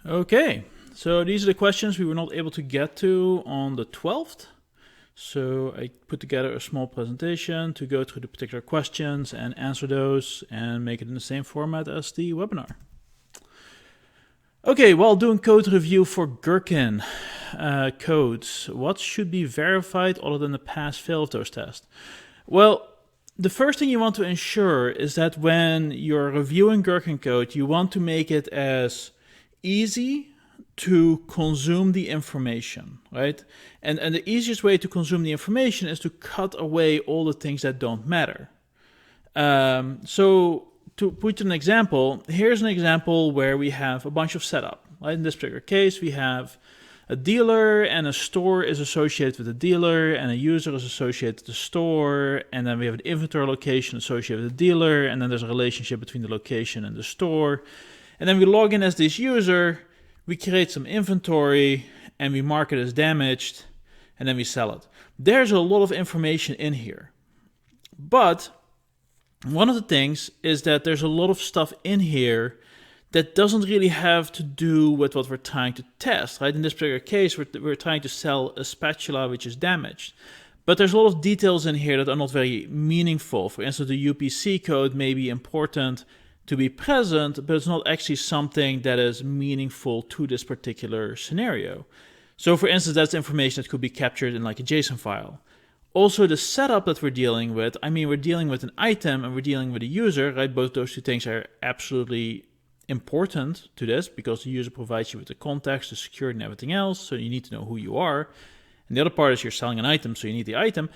Okay, so these are the questions we were not able to get to on the 12th. So I put together a small presentation to go through the particular questions and answer those and make it in the same format as the webinar. Okay, while doing code review for Gherkin codes, what should be verified other than the pass-fail of those tests? Well, the first thing you want to ensure is that when you're reviewing Gherkin code, you want to make it as easy to consume the information, right? And the easiest way to consume the information is to cut away all the things that don't matter. So to put an example, here's an example where we have a bunch of setup. Right? In this particular case, we have a dealer and a store is associated with the dealer and a user is associated with the store. And then we have an inventory location associated with the dealer. And then there's a relationship between the location and the store. And then we log in as this user, we create some inventory and we mark it as damaged and then we sell it. There's a lot of information in here. But one of the things is that there's a lot of stuff in here that doesn't really have to do with what we're trying to test, right? In this particular case, we're trying to sell a spatula which is damaged. But there's a lot of details in here that are not very meaningful. For instance, the UPC code may be important to be present, but it's not actually something that is meaningful to this particular scenario. So for instance, that's information that could be captured in like a JSON file. Also, the setup that we're dealing with, we're dealing with an item and we're dealing with a user, right? Both those two things are absolutely important to this because the user provides you with the context, the security, and everything else. So you need to know who you are. And the other part is you're selling an item, so you need the item.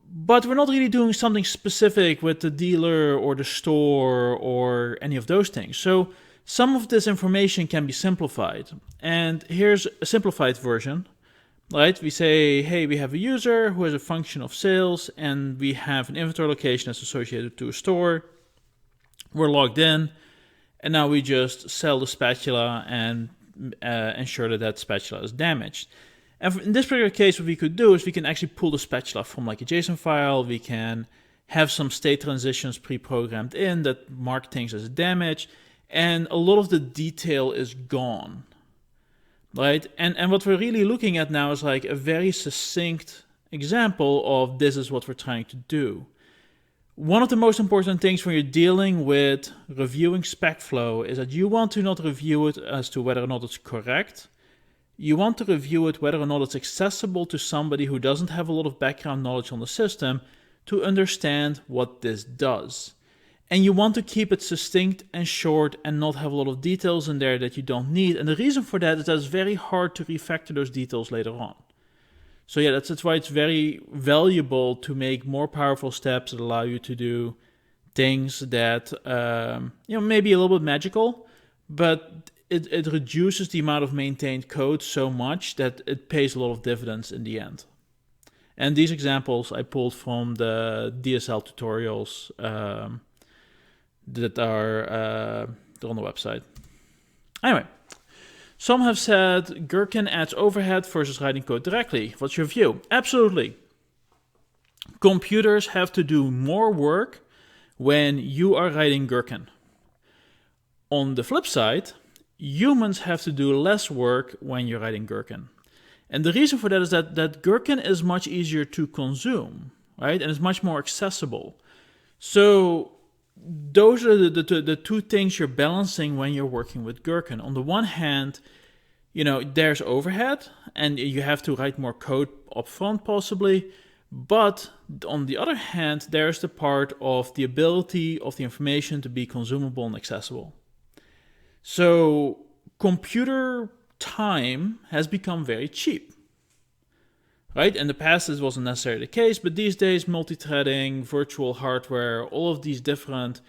But we're not really doing something specific with the dealer or the store or any of those things. So some of this information can be simplified. And here's a simplified version, right? We say, hey, we have a user who has a function of sales and we have an inventory location that's associated to a store. We're logged in and now we just sell the spatula and ensure that that spatula is damaged. And in this particular case, what we could do is we can actually pull the spatula from like a JSON file. We can have some state transitions pre-programmed in that mark things as damage. And a lot of the detail is gone, right? And what we're really looking at now is like a very succinct example of this is what we're trying to do. One of the most important things when you're dealing with reviewing spec flow is that you want to not review it as to whether or not it's correct. You want to review it whether or not it's accessible to somebody who doesn't have a lot of background knowledge on the system to understand what this does. And you want to keep it succinct and short and not have a lot of details in there that you don't need. And the reason for that is that it's very hard to refactor those details later on. So yeah, that's why it's very valuable to make more powerful steps that allow you to do things that, maybe a little bit magical, but it reduces the amount of maintained code so much that it pays a lot of dividends in the end. And these examples I pulled from the DSL tutorials that are on the website. Anyway, some have said Gherkin adds overhead versus writing code directly. What's your view? Absolutely. Computers have to do more work when you are writing Gherkin. On the flip side, humans have to do less work when you're writing Gherkin. And the reason for that is that Gherkin is much easier to consume, right? And it's much more accessible. So those are the two things you're balancing when you're working with Gherkin. On the one hand, there's overhead and you have to write more code upfront possibly. But on the other hand, there's the part of the ability of the information to be consumable and accessible. So computer time has become very cheap, right? In the past, this wasn't necessarily the case, but these days, multi-threading, virtual hardware, all of these different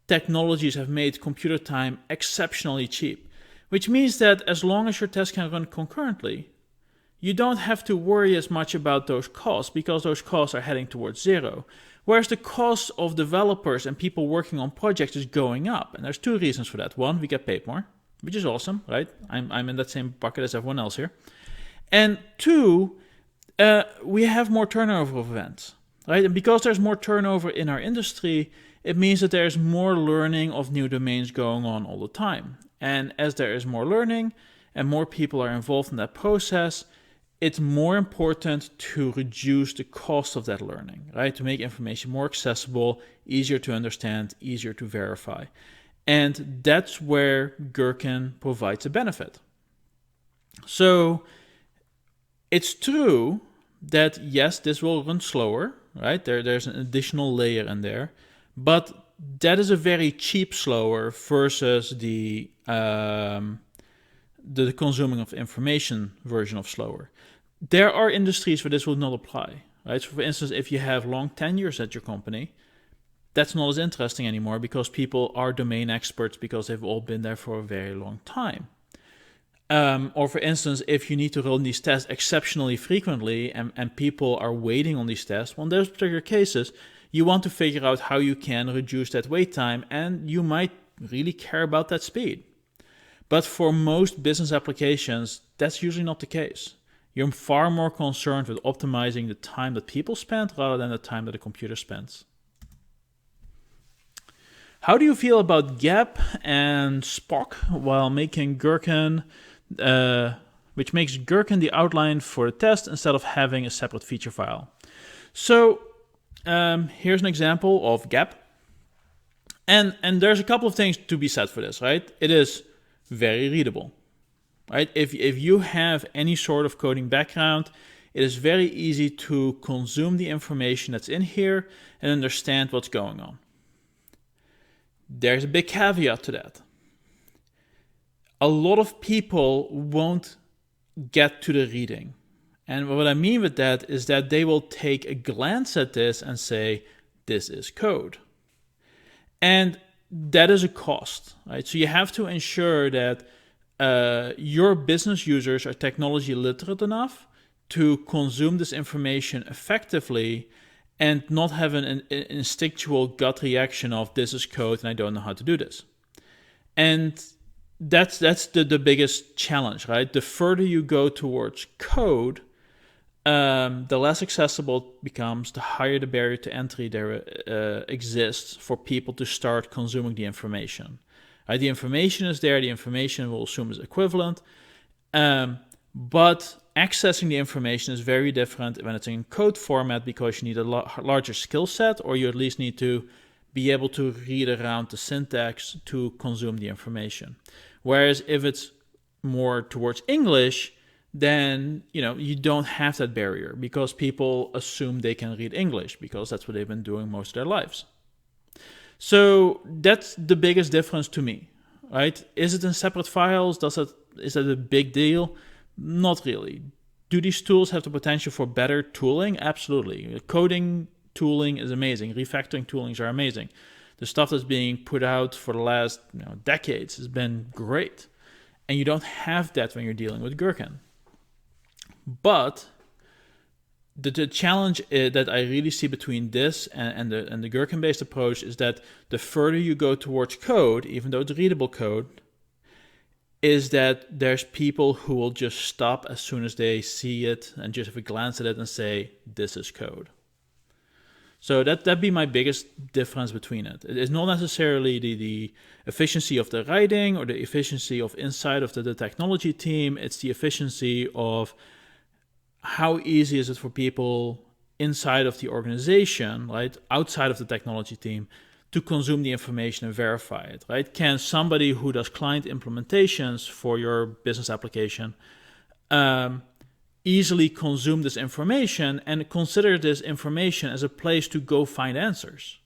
technologies have made computer time exceptionally cheap, which means that as long as your test can run concurrently, you don't have to worry as much about those costs because those costs are heading towards zero. Whereas the cost of developers and people working on projects is going up. And there's two reasons for that. One, we get paid more, which is awesome, right? I'm in that same bucket as everyone else here. And two, we have more turnover of events, right? And because there's more turnover in our industry, it means that there's more learning of new domains going on all the time. And as there is more learning and more people are involved in that process, it's more important to reduce the cost of that learning, right? To make information more accessible, easier to understand, easier to verify. And that's where Gherkin provides a benefit. So it's true that, yes, this will run slower, right? There's an additional layer in there, but that is a very cheap slower versus the consuming of information version of slower. There are industries where this will not apply, right? So for instance, if you have long tenures at your company, that's not as interesting anymore because people are domain experts because they've all been there for a very long time. Or for instance, if you need to run these tests exceptionally frequently and people are waiting on these tests, well, in those particular cases, you want to figure out how you can reduce that wait time, and you might really care about that speed. But for most business applications, that's usually not the case. You're far more concerned with optimizing the time that people spend rather than the time that the computer spends. How do you feel about Geb and Spock while making Gherkin, which makes Gherkin the outline for the test instead of having a separate feature file? So here's an example of Geb. And there's a couple of things to be said for this, right? It is very readable, right? If you have any sort of coding background, it is very easy to consume the information that's in here and understand what's going on. There's a big caveat to that. A lot of people won't get to the reading. And what I mean with that is that they will take a glance at this and say, this is code. And that is a cost, right? So you have to ensure that your business users are technology literate enough to consume this information effectively and not have an instinctual gut reaction of this is code and I don't know how to do this. And that's the biggest challenge, right? The further you go towards code, the less accessible it becomes, the higher the barrier to entry there exists for people to start consuming the information. Right? The information is there, the information we'll assume is equivalent, but accessing the information is very different when it's in code format because you need a larger skill set, or you at least need to be able to read around the syntax to consume the information. Whereas if it's more towards English, then you don't have that barrier because people assume they can read English because that's what they've been doing most of their lives. So that's the biggest difference to me, right? Is it in separate files? Is that a big deal? Not really. Do these tools have the potential for better tooling? Absolutely. Coding tooling is amazing. Refactoring toolings are amazing. The stuff that's being put out for the last decades has been great. And you don't have that when you're dealing with Gherkin. But the challenge that I really see between this and the Gherkin-based approach is that the further you go towards code, even though it's readable code, is that there's people who will just stop as soon as they see it and just have a glance at it and say, this is code. So that'd be my biggest difference between it. It's not necessarily the efficiency of the writing or the efficiency of inside of the technology team. It's the efficiency of how easy is it for people inside of the organization, right, outside of the technology team, to consume the information and verify it, right? Can somebody who does client implementations for your business application easily consume this information and consider this information as a place to go find answers?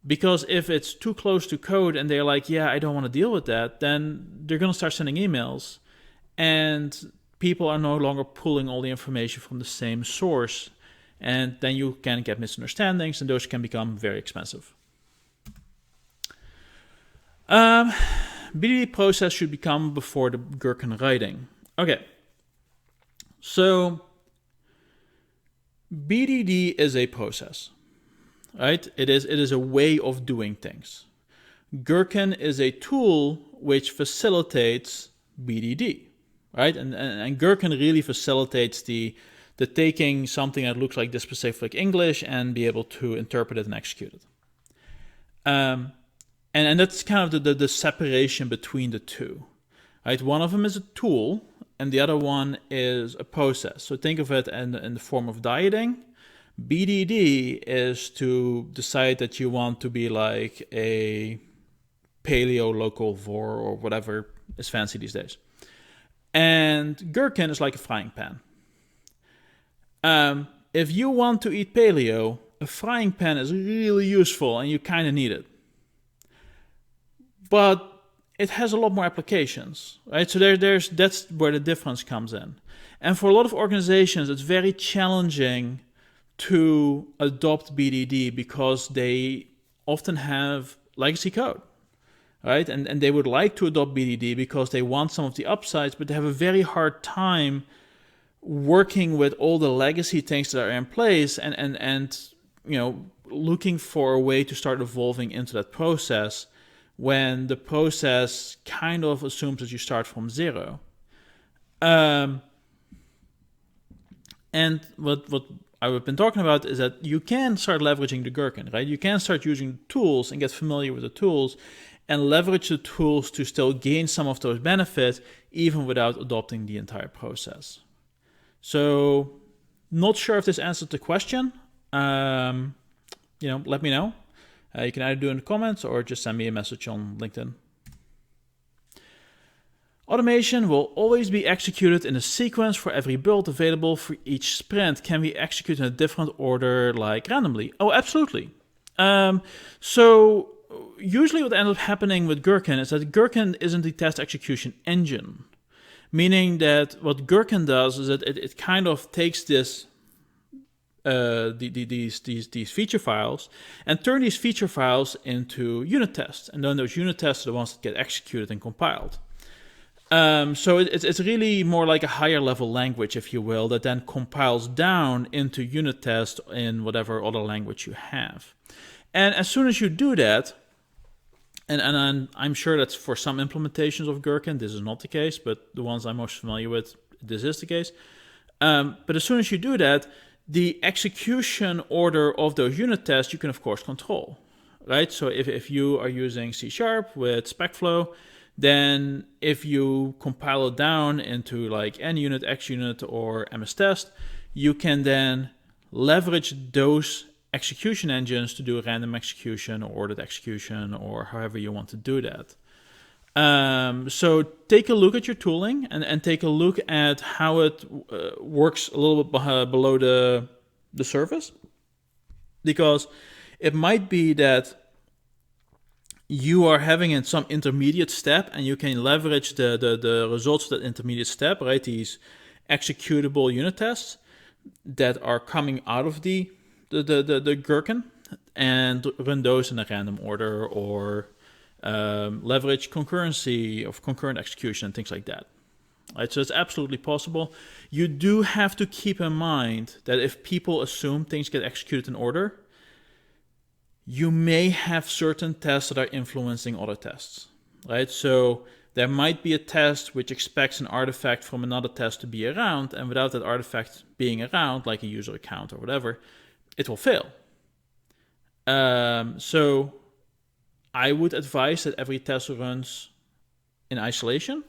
Because if it's too close to code and they're like, yeah, I don't want to deal with that, then they're going to start sending emails and people are no longer pulling all the information from the same source. And then you can get misunderstandings and those can become very expensive. BDD process should become before the Gherkin writing. Okay. So BDD is a process, right? It is a way of doing things. Gherkin is a tool which facilitates BDD, right? And Gherkin really facilitates the taking something that looks like this specific English and be able to interpret it and execute it. And that's kind of the separation between the two. Right? One of them is a tool, and the other one is a process. So think of it in the form of dieting. BDD is to decide that you want to be like a paleo localvore or whatever is fancy these days. And Gherkin is like a frying pan. If you want to eat paleo, a frying pan is really useful and you kind of need it. But it has a lot more applications, right? So that's where the difference comes in. And for a lot of organizations, it's very challenging to adopt BDD because they often have legacy code, right? And they would like to adopt BDD because they want some of the upsides, but they have a very hard time working with all the legacy things that are in place and looking for a way to start evolving into that process when the process kind of assumes that you start from zero. And what I've been talking about is that you can start leveraging the Gherkin, right? You can start using tools and get familiar with the tools and leverage the tools to still gain some of those benefits even without adopting the entire process. So, not sure if this answered the question. Let me know. You can either do it in the comments or just send me a message on LinkedIn. Automation will always be executed in a sequence for every build available for each sprint. Can we execute in a different order, like randomly? Oh, absolutely. So usually what ends up happening with Gherkin is that Gherkin isn't the test execution engine. Meaning that what Gherkin does is that it kind of takes this these feature files and turn these feature files into unit tests, and then those unit tests are the ones that get executed and compiled. So it's really more like a higher level language, if you will, that then compiles down into unit tests in whatever other language you have. And as soon as you do that, and I'm sure that's for some implementations of Gherkin, this is not the case, but the ones I'm most familiar with, this is the case. But as soon as you do that, the execution order of those unit tests you can of course control, right? So if you are using C# with SpecFlow, then if you compile it down into like NUnit, XUnit, or MSTest, you can then leverage those execution engines to do a random execution or ordered execution or however you want to do that. So take a look at your tooling and take a look at how it works a little bit below the surface, because it might be that you are having in some intermediate step and you can leverage the results of that intermediate step, right? These executable unit tests that are coming out of the Gherkin and run those in a random order or leverage concurrency of concurrent execution and things like that. Right, so it's absolutely possible. You do have to keep in mind that if people assume things get executed in order, you may have certain tests that are influencing other tests, right? So there might be a test which expects an artifact from another test to be around, and without that artifact being around, like a user account or whatever, it will fail. So I would advise that every test runs in isolation,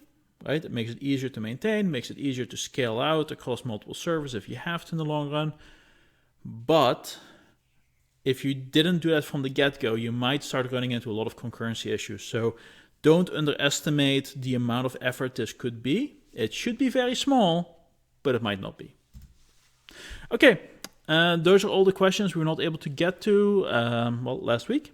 right? It makes it easier to maintain, makes it easier to scale out across multiple servers if you have to in the long run. But if you didn't do that from the get-go, you might start running into a lot of concurrency issues. So don't underestimate the amount of effort this could be. It should be very small, but it might not be. Okay, those are all the questions we were not able to get to last week.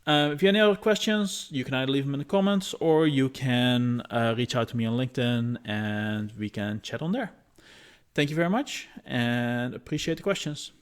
If you have any other questions, you can either leave them in the comments or you can reach out to me on LinkedIn and we can chat on there. Thank you very much and appreciate the questions.